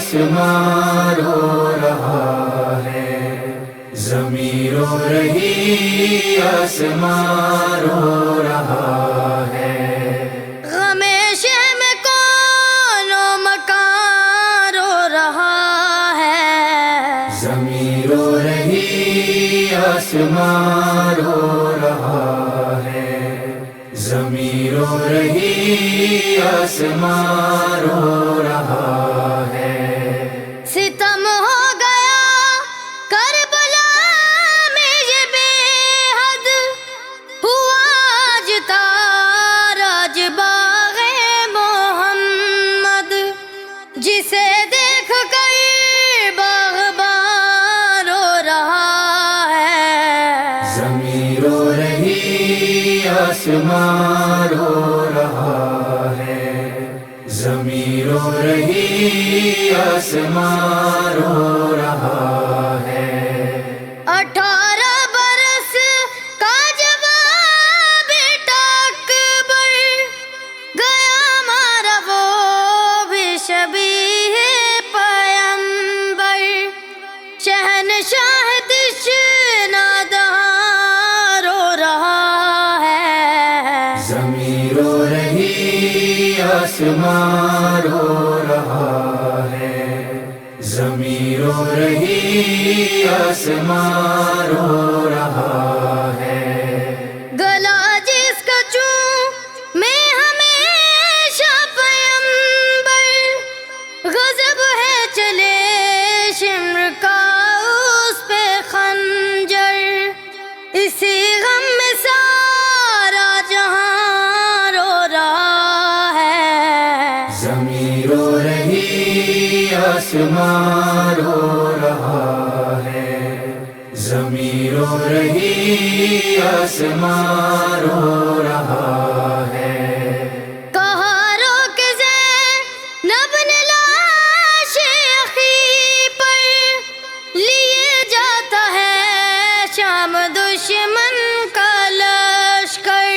آسمان رو رہا ہے، زمین رو رہی آسمان رو رہا ہے، غم شہم کون و مکان رو رہا ہے، زمین رو رہی آسمان رو رہا ہے، زمین رو رہی آسمان رو رہا ہے، ستم ہو گیا کربلا میں یہ بے حد، ہوا آج تاراج باغ محمد، جسے دیکھ کر باغبان رو رہا ہے، زمین رو رہی آسمان رو رہا ہے، زمین رو رہی آسمان رو رہا ہے، 18 برس کا جوان بیٹا اکبر، گیا مارا وہ بھی شبیہ پیمبر، شہنشاہ تشنا دہاں رو رہا ہے، زمین رو رہی آسمان رو رہا ہے، زمین رو رہی آسمان رو رہا ہے، گلا جس کا چوں میں ہمیشہ پیمبر، غضب ہے چلے شمر کا اس پہ خنجر، اسی غم میں سارا جہاں رو رہا ہے، زمین رو رہی آسمان رو رہا ہے، زمین رو رہی آسمان رو رہا ہے، کہا روک زینب نے لاش اخی پر، لیے جاتا ہے شام دشمن کا لشکر،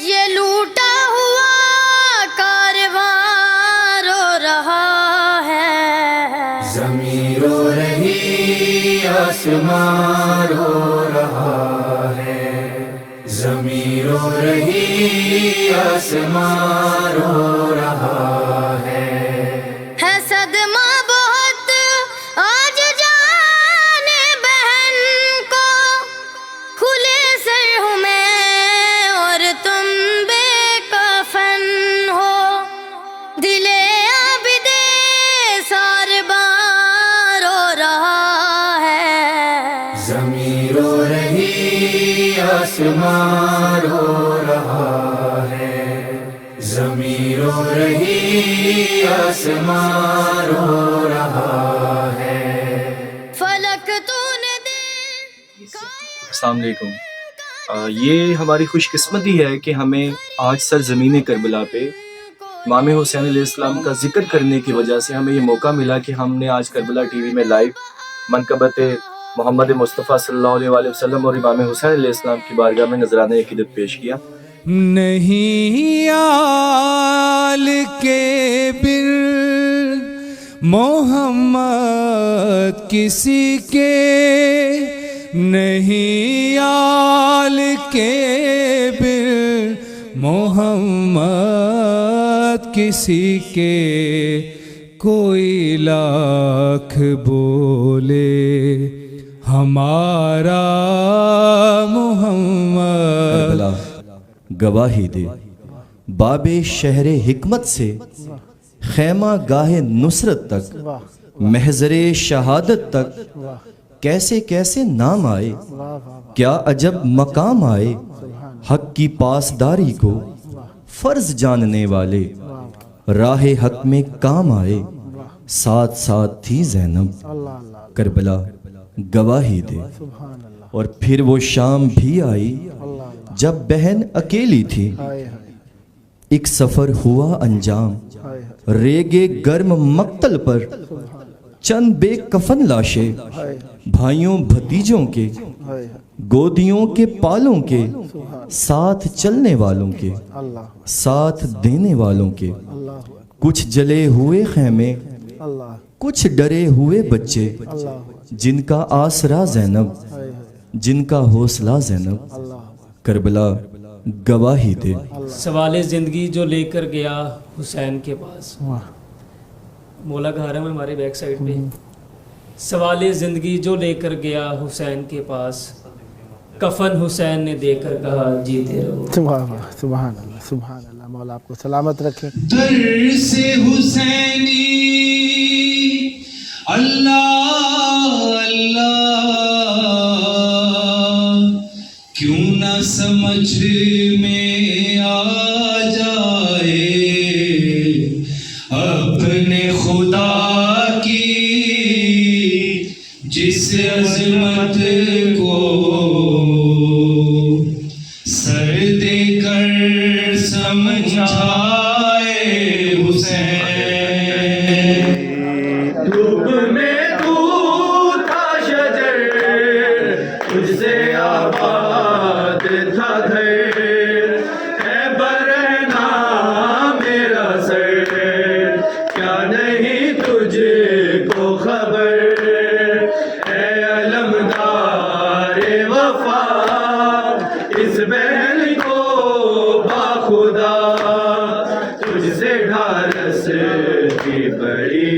یہ لوٹا ہوا کارواں رو رہا ہے، زمین رو رہی آسمان رو رہا ہے، زمین رو رہی آسمان رو رہا ہے، صدمہ بہت آج جان بہن کو، کھلے سر ہوں میں اور تم بے کفن ہو، دل عابد سارباں رو رہا ہے، زمین رو رہی آسمان رو رہا ہے، زمین رو رہی آسمان رو رہا ہے، فلک تو نے دے السلام علیکم۔ یہ ہماری خوش قسمتی ہے کہ ہمیں آج سرزمین کربلا پہ امام حسین علیہ السلام کا ذکر کرنے کی وجہ سے ہمیں یہ موقع ملا کہ ہم نے آج کربلا ٹی وی میں لائیو منقبت محمد مصطفیٰ صلی اللہ علیہ وآلہ وسلم اور امام حسین علیہ السلام کی بارگاہ میں نذرانہ عقیدت پیش کیا۔ نہیں آل کے بن محمد کسی کے، نہیں آل کے بن محمد کسی کے، کوئی لاکھ بولے ہمارا محمد۔ گواہی دے باب شہر حکمت سے خیمہ گاہ نصرت تک، محضر شہادت تک، کیسے کیسے نام آئے، کیا عجب مقام آئے، حق کی پاسداری کو فرض جاننے والے راہ حق میں کام آئے، ساتھ ساتھ تھی زینب کربلا گواہی دے۔ اور پھر وہ شام بھی آئی جب بہن اکیلی تھی، ایک سفر ہوا انجام، ریگے گرم مقتل پر چند بے کفن لاشیں، بھائیوں بھتیجوں کے، گودیوں کے پالوں کے، ساتھ چلنے والوں کے، ساتھ دینے والوں کے، کچھ جلے ہوئے خیمے، کچھ ڈرے ہوئے بچے جن کا آسرا زینب، جن کا حوصلہ زینب، کربلا گواہی دے۔ سوال زندگی جو لے کر گیا حسین کے پاس، مولا کا حرم ہے ہمارے بیک سائڈ پہ۔ سوال زندگی جو لے کر گیا حسین کے پاس، کفن حسین نے دے کر کہا جیتے رہو۔ سبحان اللہ سبحان اللہ، مولا آپ کو سلامت رکھے۔ درس حسینی اللہ اللہ، کیوں نہ سمجھ میں آ جائے اپنے خدا کی جس عظمت کو سر دے کر سمجھائے حسین۔ دھوپ میں تو تھا شجر، تجھ سے آباد تھا گھر، ہے برہنہ میرا سر، کیا نہیں تجھ کو خبر، اے علمدار وفا اس بہن کو باخدا، تجھ سے ڈھارس کی بڑی